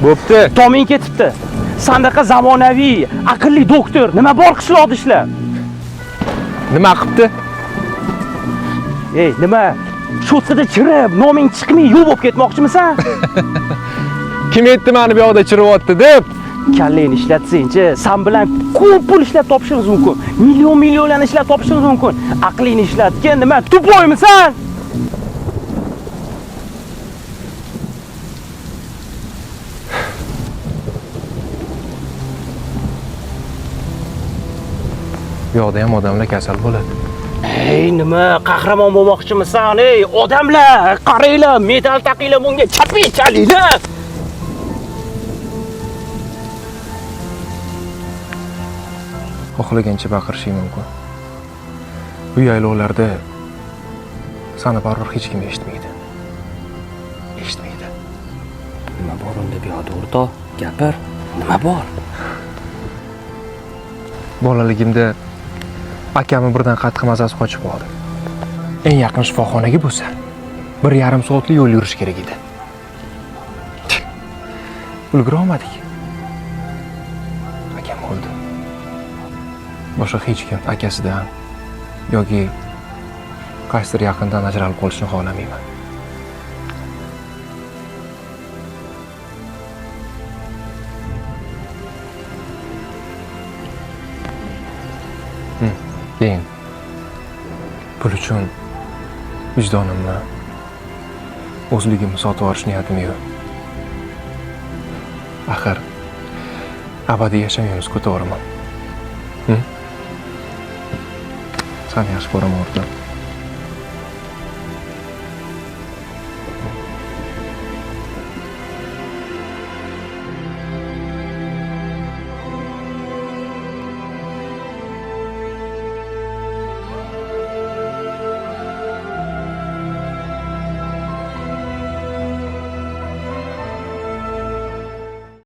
Bo'pti. Toming ketibdi. Sandaqa zamonaviy, aqlli doktor nima bor qishloqda ishlab? Nima qilibdi? Ey, nima? Sho'tsida chirib, noming chiqmay yo'q bo'lib ketmoqchimisan? Kim aytdi meni bu yoqda chirivyapti deb? Kallangni ishlatsang-chi, sen bilan ko'p pul ishlab topishimiz mumkin. Millionlarni ishlab topishimiz mumkin. Aqlingni ishlatgan nima? Tupoymisan? Bu yoqda ham odamlar kasal bo'ladi. Ey, nima qahramon bo'lmoqchimisan? Ey, odamlar, qaranglar, metal taqinglar bunga chaping-chalinglar. Xohlagancha baqirishing mumkin. Bu yaylovlarda sani baribir hech kim eshitmaydi. Eshitmaydi. Nima bor unda bu yoqda o'rtoq? Gapir. Nima bor? Bolaligimda akamni birdan qattiq mazasi qochib qoldi. Eng yaqin shifoxonaga bo'lsa 1,5 soatlik yo'l yurish kerak edi. Ulgura olmadik. Akam o'ldi. Boshqa hech kim akasidan yoki qaysidir yaqindan ajralib qolishni xohlamayman. Keyin pul uchun vijdonimni, o'zligimni sotib olish niyatim yo'q. Axir abadiy yashamaymiz-ku, to'g'rimi? Seni yaxshi ko'raman o'rtoq.